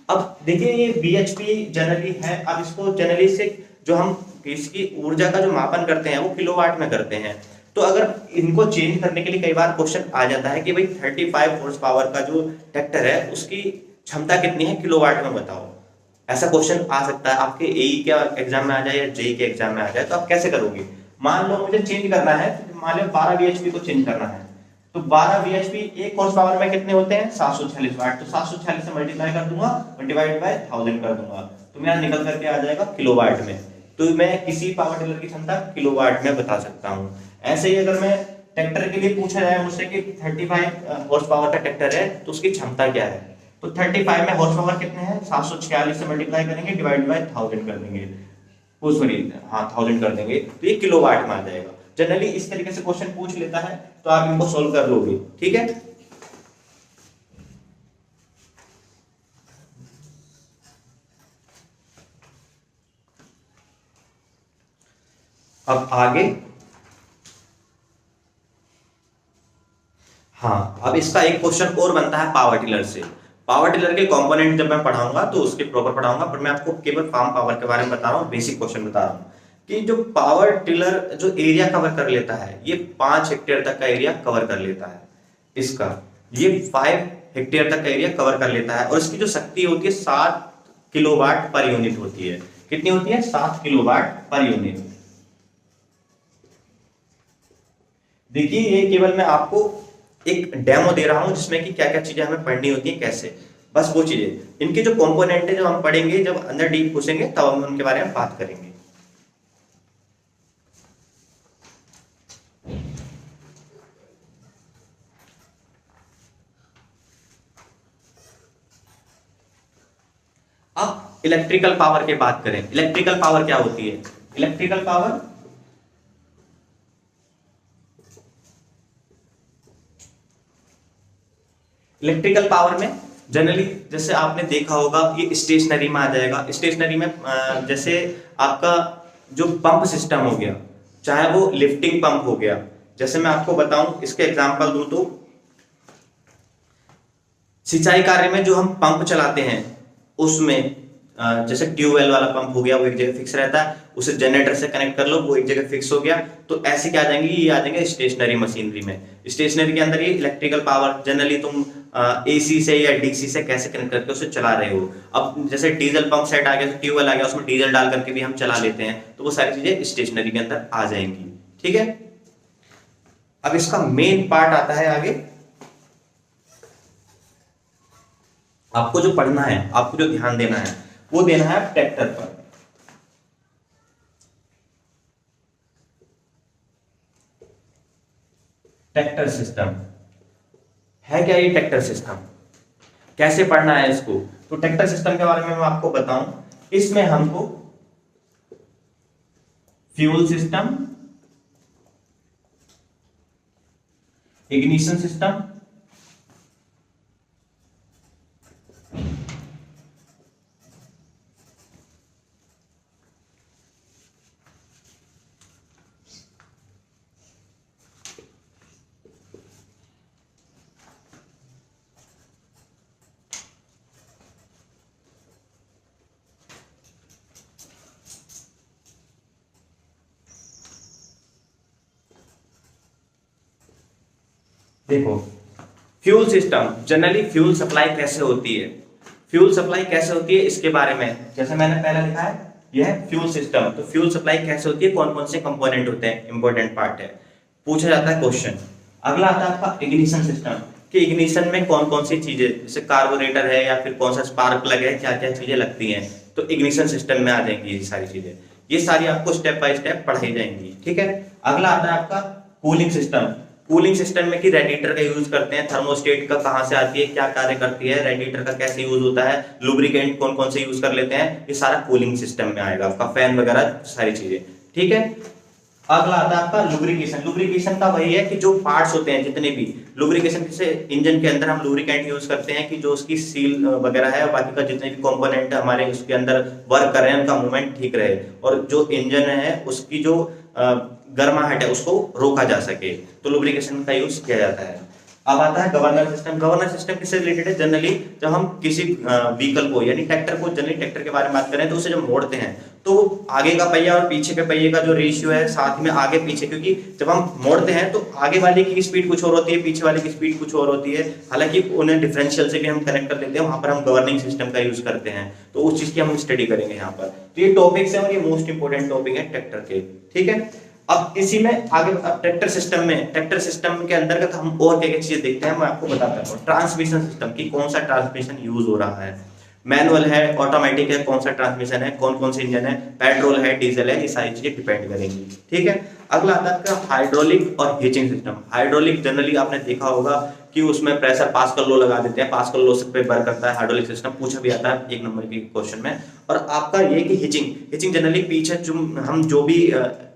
अब देखिए ये बीएचपी जनरली है, अब इसको जनरली से जो हम इसकी ऊर्जा का जो मापन करते हैं वो किलोवाट में करते हैं। तो अगर इनको चेंज करने के लिए कई बार क्वेश्चन आ जाता है कि भाई 35 हॉर्स पावर का जो ट्रैक्टर है उसकी क्षमता कितनी है किलोवाट में बताओ। ऐसा क्वेश्चन आ सकता है आपके एई के एग्जाम में आ जाए या जेई के एग्जाम में आ जाए, तो आप कैसे करोगे? मान लो मुझे चेंज करना है, तो मान लो 12 बीएचपी को चेंज करना है, तो 12 बीएचपी एक हॉर्स पावर में कितने होते हैं 746 वाट, तो 746 से मल्टीप्लाई कर दूंगा और डिवाइड बाय 1000 कर दूंगा, तो मेरा निकल करके आ जाएगा किलोवाट में। तो मैं किसी पावर टिलर की क्षमता किलोवाट में बता सकता हूं। ऐसे ही अगर मैं ट्रैक्टर के लिए पूछा जाए मुझसे कि 35 हॉर्स पावर का ट्रैक्टर है तो उसकी क्षमता क्या है, तो 35 में हॉर्स पावर कितने हैं 746 से मल्टीप्लाई करेंगे डिवाइड बाय 1000 कर देंगे, वो सॉरी हाँ 1000 कर देंगे, तो ये किलोवाट में आ जाएगा। जनरली इस तरीके से क्वेश्चन पूछ लेता है तो आप इनको सोल्व कर लोगे, ठीक है। अब आगे, हाँ अब इसका एक क्वेश्चन और बनता है पावर टिलर से। पावर टिलर के कंपोनेंट जब मैं पढ़ाऊंगा तो उसके प्रॉपर पढ़ाऊंगा, पर मैं आपको केवल फार्म पावर के बारे में बता रहा हूँ, बेसिक क्वेश्चन बता रहा हूँ कि जो पावर टिलर जो एरिया कवर कर लेता है ये 5 हेक्टेयर तक का एरिया कवर कर लेता है, इसका ये 5 हेक्टेयर तक का एरिया कवर कर लेता है, और इसकी जो शक्ति होती है 7 किलोवाट पर यूनिट होती है। कितनी होती है 7 किलोवाट पर यूनिट। देखिए ये केवल मैं आपको एक डेमो दे रहा हूं जिसमें कि क्या क्या चीजें हमें पढ़नी होती है कैसे, बस वो चीजें, इनके जो कंपोनेंट है जो हम पढ़ेंगे जब अंदर डीप घुसेंगे तब हम उनके बारे में बात करेंगे। अब इलेक्ट्रिकल पावर की बात करें, इलेक्ट्रिकल पावर क्या होती है? इलेक्ट्रिकल पावर इलेक्ट्रिकल पावर में जनरली जैसे आपने देखा होगा ये स्टेशनरी में आ जाएगा। स्टेशनरी में जैसे आपका जो पंप सिस्टम हो गया, चाहे वो लिफ्टिंग पंप हो गया, जैसे मैं आपको बताऊं इसके एग्जांपल दूं तो सिंचाई कार्य में जो हम पंप चलाते हैं उसमें जैसे ट्यूबवेल वाला पंप हो गया वो एक जगह फिक्स रहता है, उसे जनरेटर से कनेक्ट कर लो वो एक जगह फिक्स हो गया, तो ऐसे क्या आ जाएंगे ये आ जाएंगे स्टेशनरी मशीनरी में। स्टेशनरी के अंदर ये इलेक्ट्रिकल पावर जनरली तुम एसी से या डीसी से कैसे कनेक्ट करके उसे चला रहे हो। अब जैसे डीजल पंप सेट आ गया, ट्यूबवेल आ गया, उसमें डीजल डाल करके भी हम चला लेते हैं, तो वो सारी चीजें स्टेशनरी के अंदर आ जाएंगी, ठीक है। अब इसका मेन पार्ट आता है आगे, आपको जो पढ़ना है, आपको जो ध्यान देना है वो देना है ट्रैक्टर पर। ट्रैक्टर सिस्टम है क्या? ये ट्रैक्टर सिस्टम कैसे पढ़ना है इसको, तो ट्रैक्टर सिस्टम के बारे में मैं आपको बताऊं, इसमें हमको फ्यूल सिस्टम, इग्निशन सिस्टम, देखो fuel system generally fuel supply कैसे होती है, फ्यूल सप्लाई कैसे होती है इसके बारे में जैसे मैंने पहले लिखा है यह फ्यूल सिस्टम, तो फ्यूल सप्लाई कैसे होती है, कौन कौन से कंपोनेंट होते हैं, इंपॉर्टेंट पार्ट है, पूछा जाता है क्वेश्चन। अगला आता है आपका इग्निशन सिस्टम, कि इग्निशन में कौन कौन सी चीजें जैसे कार्बोरेटर है या फिर कौन सा स्पार्क प्लग है, क्या क्या चीजें लगती हैं, तो इग्निशन सिस्टम में आ जाएंगी ये सारी चीजें, ये सारी आपको स्टेप बाय स्टेप पढ़ाई जाएंगी, ठीक है। अगला आता है आपका कूलिंग सिस्टम, कूलिंग सिस्टम में कि रेडिएटर का यूज करते हैं, थर्मोस्टेट का कहां से आती है, क्या कार्य करती है, रेडिएटर का कैसे यूज होता है, लुब्रिकेंट कौन कौन से यूज कर लेते हैं, ये सारा कूलिंग सिस्टम में आएगा, आपका फैन वगैरह सारी चीजें, ठीक है। अगला आता है आपका लुब्रिकेशन, लुब्रिकेशन का वही है कि जो पार्ट्स होते हैं जितने भी लुब्रिकेशन, जैसे इंजन के अंदर हम लुब्रिकेंट यूज करते हैं कि जो उसकी सील वगैरह है और बाकी का जितने भी कंपोनेंट हमारे उसके अंदर वर्क कर रहे हैं उनका मूवमेंट ठीक रहे, और जो इंजन है उसकी जो गर्माहट है उसको रोका जा सके, तो लुब्रिकेशन का यूज किया जाता है। अब आता है गवर्नर सिस्टम। गवर्नर सिस्टम किससे रिलेटेड है? जनरली जब हम किसी व्हीकल को यानी ट्रैक्टर को, जनरली ट्रैक्टर के बारे में बात करें तो उसे जब मोड़ते हैं तो आगे का पहिया और पीछे के पहिए का जो रेशियो है, साथ में आगे पीछे, क्योंकि जब हम मोड़ते हैं तो आगे वाले की स्पीड कुछ और होती है, पीछे वाले की स्पीड कुछ और होती है। हालांकि उन्हें डिफरेंशियल से भी हम कनेक्ट कर लेते हैं, वहां पर हम गवर्निंग सिस्टम का यूज करते हैं, तो उस चीज की हम स्टडी करेंगे यहाँ पर। तो ये टॉपिक्स है और ये मोस्ट इंपोर्टेंट टॉपिक है ट्रैक्टर के, ठीक है। अब इसी में आगे ट्रैक्टर सिस्टम के अंतर्गत हम और क्या क्या चीजें देखते हैं, मैं आपको बताता हूँ। ट्रांसमिशन सिस्टम की कौन सा ट्रांसमिशन यूज हो रहा है, मैनुअल है, ऑटोमेटिक है, कौन सा ट्रांसमिशन है, कौन कौन से इंजन है, पेट्रोल है, डीजल है, ये सारी चीजें डिपेंड करेंगी, ठीक है। अगला आता है आपका हाइड्रोलिक और हिचिंग सिस्टम। हाइड्रोलिक जनरली आपने देखा होगा कि उसमें प्रेशर पास्कल लॉ लगा देते हैं, पास्कल लॉ से पे वर्क करता है हाइड्रोलिक सिस्टम, पूछा भी आता है 1 नंबर के क्वेश्चन में। और आपका ये कि हिचिंग जनरली पीछे हम जो भी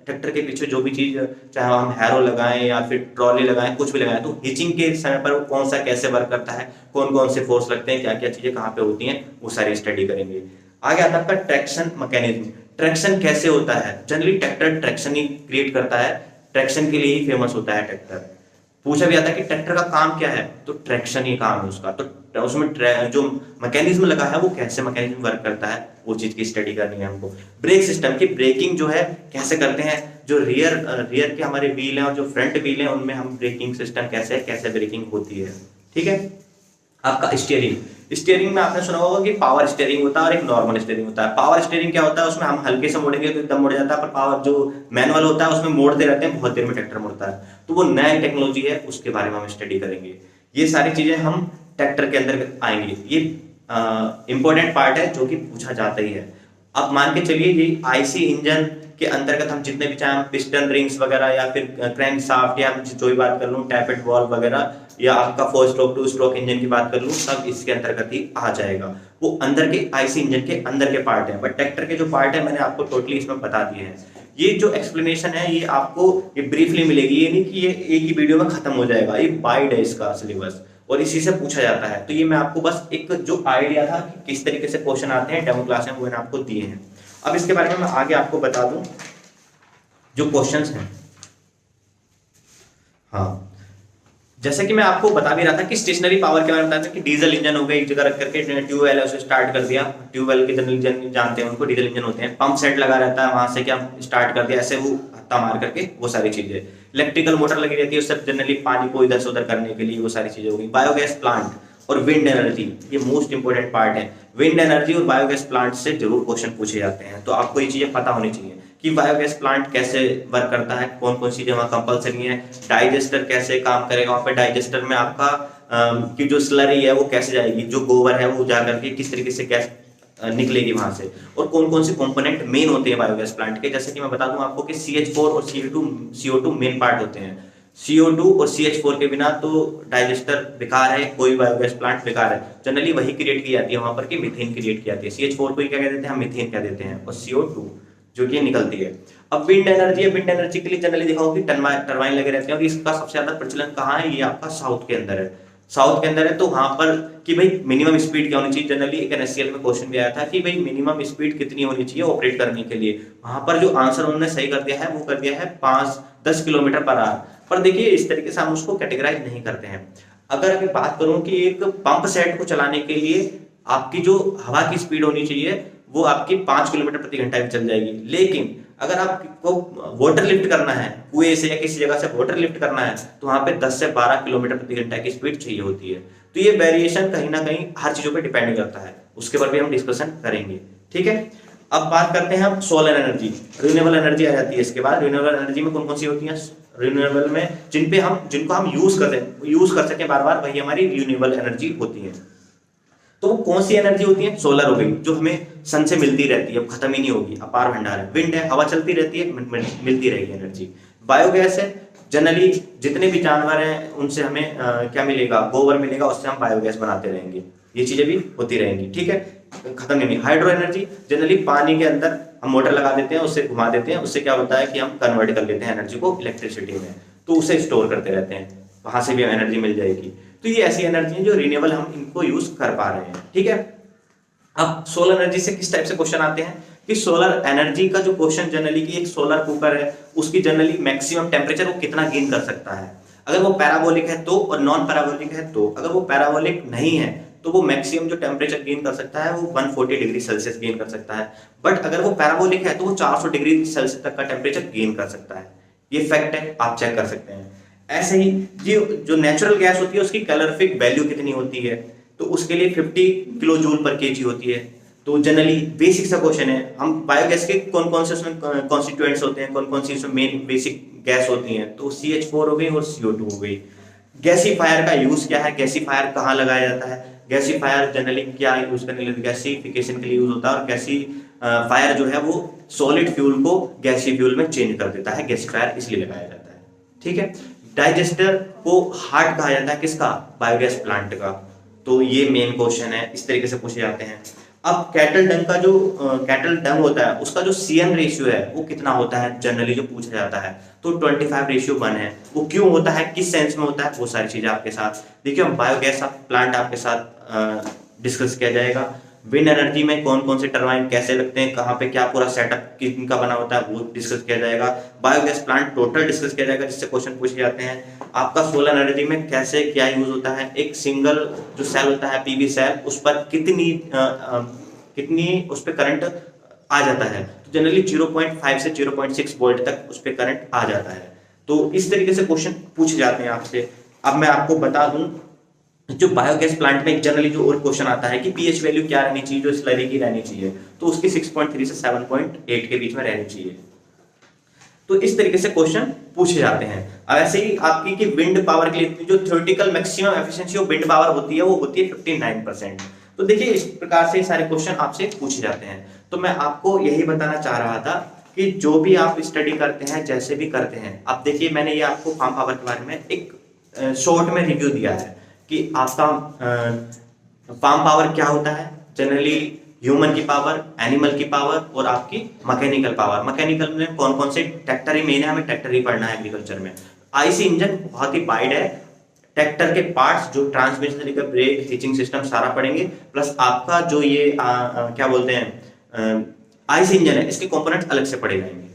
ट्रैक्टर के पीछे जो भी चीज, चाहे हम हैरो लगाएं या फिर ट्रॉली लगाएं, कुछ भी लगाएं, तो हिचिंग के समय पर वो कौन सा कैसे वर्क करता है, कौन कौन से फोर्स लगते हैं, क्या क्या चीजें कहाँ पे होती हैं, वो सारी स्टडी करेंगे। आगे आता है आपका ट्रैक्शन मैकेनिज्म। ट्रैक्शन कैसे होता है? जनरली ट्रैक्टर ट्रैक्शन ही क्रिएट करता है, ट्रैक्शन के लिए ही फेमस होता है ट्रैक्टर। पूछा भी आता है कि ट्रैक्टर का काम क्या है, तो ट्रैक्शन ही काम है उसका। तो उसमें जो मैकेनिज्म लगा है वो कैसे मैकेनिज्म वर्क करता है, वो चीज की स्टडी करनी है हमको। ब्रेक सिस्टम की ब्रेकिंग जो है कैसे करते हैं, जो रियर के हमारे व्हील हैं और जो फ्रंट व्हील हैं उनमें हम ब्रेकिंग सिस्टम कैसे ब्रेकिंग होती है, ठीक है। आपका स्टीयरिंग में आपने सुना होगा कि पावर स्टीयरिंग होता है और एक नॉर्मल स्टीयरिंग होता है। पावर स्टीयरिंग क्या होता है, उसमें हम हल्के से मोड़ेंगे तो एकदम मुड़ जाता है, पर पावर जो मैनुअल होता है उसमें मोड़ते रहते हैं, बहुत देर में ट्रैक्टर मुड़ता है। तो वो नया टेक्नोलॉजी है, उसके बारे में हम स्टडी करेंगे। ये सारी चीजें हम ट्रैक्टर के अंदर आएंगे, ये इंपॉर्टेंट पार्ट है जो कि पूछा जाता ही है। अब मान के चलिए ये आईसी इंजन के अंतर्गत हम जितने भी, चाहे हम पिस्टन रिंग्स वगैरह या फिर क्रैंक शाफ्ट, या हम जो भी बात कर लूँ टैपेट वॉल्व वगैरह, या आपका 4 स्ट्रोक 2 स्ट्रोक इंजन की बात कर लूँ, सब इसके अंतर्गत ही आ जाएगा। वो अंदर के आईसी इंजन के अंदर के पार्ट है, बट ट्रैक्टर के जो पार्ट है मैंने आपको टोटली इसमें बता दिए हैं। ये जो एक्सप्लेनेशन है ये आपको ये ब्रीफली मिलेगी, ये नहीं कि ये एक ही वीडियो में खत्म हो जाएगा, ये वाइड है इसका सिलेबस और इसी से पूछा जाता है। तो ये मैं आपको बस एक जो आइडिया था कि किस तरीके से क्वेश्चन आते हैं डेमो क्लास में, वो मैंने आपको दिए हैं। अब इसके बारे में मैं आगे आपको बता दूं जो क्वेश्चंस हैं। हाँ, जैसे कि मैं आपको बता भी रहा था कि स्टेशनरी पावर के बारे में बताते हैं कि डीजल इंजन हो गया, एक जगह रख करके ट्यूबवेल है उसे स्टार्ट कर दिया, ट्यूबवेल के जनरल इंजन जानते हैं उनको, डीजल इंजन होते हैं। पंप सेट लगा रहता है, वहां से क्या स्टार्ट कर दिया, ऐसे वो हत्था मार करके, वो सारी चीजें। इलेक्ट्रिकल मोटर लगी रहती है उससे जनरली पानी को इधर से उधर करने के लिए, वो सारी चीजें हो गई। बायोगैस प्लांट और विंड एनर्जी, ये मोस्ट इंपोर्टेंट पार्ट है। विंड एनर्जी और बायोगैस प्लांट से जरूर क्वेश्चन पूछे जाते हैं, तो आपको ये चीजें पता होनी चाहिए कि बायोगैस प्लांट कैसे वर्क करता है, कौन कौन सी चीजें वहां कंपलसरी है, डाइजेस्टर कैसे काम करेगा, वहां पे डाइजेस्टर में आपका की जो स्लरी है वो कैसे जाएगी, जो गोबर है वो जाकर के किस तरीके से गैस निकलेगी वहां से, और कौन कौन से कंपोनेंट मेन होते हैं बायोगैस प्लांट के। जैसे कि मैं बता दूं आपको कि CH4 और CO2 मेन पार्ट होते हैं। CO2 और CH4 के बिना तो डाइजेस्टर बेकार है, कोई बायोगैस प्लांट बेकार है। जनरली वही क्रिएट की जाती है वहां पर कि मीथेन क्रिएट की जाती है। CH4 को ही क्या कह देते हैं, हम मीथेन कह देते हैं, और CO2 जो कि निकलती है। अब विंड एनर्जी है, विंड एनर्जी के लिए जनरली देखा होगा कि टरबाइन लगे रहते हैं, और इसका सबसे ज्यादा प्रचलन कहाँ है, ये आपका साउथ के अंदर है। साउथ के अंदर है तो वहां पर कि भाई मिनिमम स्पीड क्या होनी चाहिए। जनरली एक NSCL में क्वेश्चन भी आया था कि भाई मिनिमम स्पीड कितनी होनी चाहिए ऑपरेट करने के लिए। वहां पर जो आंसर उन्होंने सही कर दिया है वो कर दिया है 5-10 किलोमीटर पर आवर। पर देखिए इस तरीके से हम उसको कैटेगराइज नहीं करते हैं। अगर मैं बात करूं कि एक पंप सेट को चलाने के लिए आपकी जो हवा की स्पीड होनी चाहिए वो आपकी 5 किलोमीटर प्रति घंटा भी चल जाएगी, लेकिन अगर आपको वाटर लिफ्ट करना है, कुएं से या किसी जगह से वाटर लिफ्ट करना है, तो वहां पे 10 से 12 किलोमीटर प्रति घंटा की स्पीड चाहिए होती है। तो ये वेरिएशन कहीं ना कहीं हर चीजों पे डिपेंड करता है, उसके पर भी हम डिस्कशन करेंगे, ठीक है। अब बात करते हैं हम सोलर एनर्जी, रिन्यूएबल एनर्जी आ जाती है इसके बाद। रिन्यूएबल एनर्जी में कौन कौन सी होती है, रिन्यूएबल में जिनको हम यूज कर सकें बार बार, वही हमारी रिन्यूएबल एनर्जी होती है। तो वो कौन सी एनर्जी होती है, सोलर हो गई, जो हमें सन से मिलती रहती है, अब खत्म ही नहीं होगी, अपार भंडार है। विंड है, हवा चलती रहती है, मिलती रहेगी एनर्जी। बायोगैस है, जनरली जितने भी जानवर हैं उनसे हमें क्या मिलेगा, गोबर मिलेगा, उससे हम बायोगैस बनाते रहेंगे, ये चीजें भी होती रहेंगी, ठीक है, खत्म नहीं। हाइड्रो एनर्जी, जनरली पानी के अंदर हम मोटर लगा देते हैं, उससे घुमा देते हैं, उससे क्या होता है कि हम कन्वर्ट कर लेते हैं एनर्जी को इलेक्ट्रिसिटी में, तो उसे स्टोर करते रहते हैं, वहां से भी एनर्जी मिल जाएगी। तो ये ऐसी एनर्जी है जो रिन्यूएबल हम इनको यूज कर पा रहे हैं, ठीक है। अब सोलर एनर्जी से किस टाइप से क्वेश्चन आते हैं कि सोलर एनर्जी का जो क्वेश्चन जनरली कि एक सोलर कुकर है उसकी जनरली मैक्सिमम टेम्परेचर वो कितना गेन कर सकता है। अगर वो पैराबोलिक है तो, और नॉन पैराबोलिक है तो। अगर वो पैराबोलिक नहीं है तो वो मैक्सिमम जो टेम्परेचर गेन कर सकता है वो 140 डिग्री सेल्सियस गेन कर सकता है। बट अगर वो पैराबोलिक है तो वो 400 डिग्री सेल्सियस तक का टेम्परेचर गेन कर सकता है। ये फैक्ट है, आप चेक कर सकते हैं। ऐसे ही जो नेचुरल गैस होती है उसकी कैलोरीफिक वैल्यू कितनी होती है, तो उसके लिए 50 किलो जूल पर केजी होती है। तो जनरली बेसिक सा क्वेश्चन है, हम बायोगैस के कौन कौन से उसमें कॉन्स्टिट्यूएंट्स होते हैं, कौन कौन सी उसमें मेन बेसिक गैस होती हैं, तो CH4 हो गई और CO2 हो गई। गैसीफायर का यूज क्या है, गैसीफायर कहाँ लगाया जाता है, गैसीफायर जनरली क्या यूज करने के लिए, गैसीफिकेशन के लिए यूज होता है। और गैसीफायर जो है वो सॉलिड फ्यूल को गैसी फ्यूल में चेंज कर देता है, गैसीफायर इसलिए लगाया जाता है। ठीक है। डाइजेस्टर को हार्ट कहा जाता है किसका, बायोगैस प्लांट का। तो ये मेन क्वेश्चन है, इस तरीके से पूछे जाते हैं। अब कैटल डंग का जो कैटल डंग होता है उसका जो CN रेशियो है वो कितना होता है, जनरली जो पूछा जाता है तो 25:1 है। वो क्यों होता है, किस सेंस में होता है, वो सारी चीजें आपके साथ देखिए बायोगैस प्लांट आपके साथ डिस्कस किया जाएगा। विंड एनर्जी में कौन कौन से टरबाइन कैसे लगते हैं, कहाँ पे क्या पूरा सेटअप किनका बना होता है वो डिस्कस किया जाएगा। बायोगैस प्लांट टोटल डिस्कस किया जाएगा जिससे क्वेश्चन पूछे जाते हैं। आपका सोलर एनर्जी में कैसे क्या यूज होता है, एक सिंगल जो सेल होता है PV सेल, उस पर कितनी उस पर करंट आ जाता है, तो जनरली 0.5 से 0.6 वोल्ट तक उस पर करंट आ जाता है। तो इस तरीके से क्वेश्चन पूछे जाते हैं आपसे। अब मैं आपको बता दूं जो बायोगैस प्लांट में जनरली जो और क्वेश्चन आता है कि pH वैल्यू क्या रहनी चाहिए, जो स्लरी की रहनी चाहिए, तो उसकी 6.3 से 7.8 के बीच में रहनी चाहिए। तो इस तरीके से क्वेश्चन पूछे जाते हैं। अब ऐसे ही आपकी कि विंड पावर के लिए जो theoretical maximum efficiency of wind power होती है वो होती है 59%। तो देखिए इस प्रकार से सारे क्वेश्चन आपसे पूछे जाते हैं। तो मैं आपको यही बताना चाह रहा था कि जो भी आप स्टडी करते हैं, जैसे भी करते हैं, अब देखिए मैंने ये आपको फार्म पावर के बारे में एक शॉर्ट में रिव्यू दिया है कि आपका फार्म पावर क्या होता है, जनरली ह्यूमन की पावर, एनिमल की पावर और आपकी मैकेनिकल पावर। मैकेनिकल में कौन कौन से ट्रैक्टर ही मेन है, हमें ट्रैक्टर ही पढ़ना है एग्रीकल्चर में। IC इंजन बहुत ही वाइड है, ट्रैक्टर के पार्ट्स जो ट्रांसमिशन, ब्रेक, हिचिंग सिस्टम सारा पढ़ेंगे, प्लस आपका जो ये क्या बोलते हैं IC इंजन है, इसके कंपोनेंट्स अलग से पढ़े जाएंगे।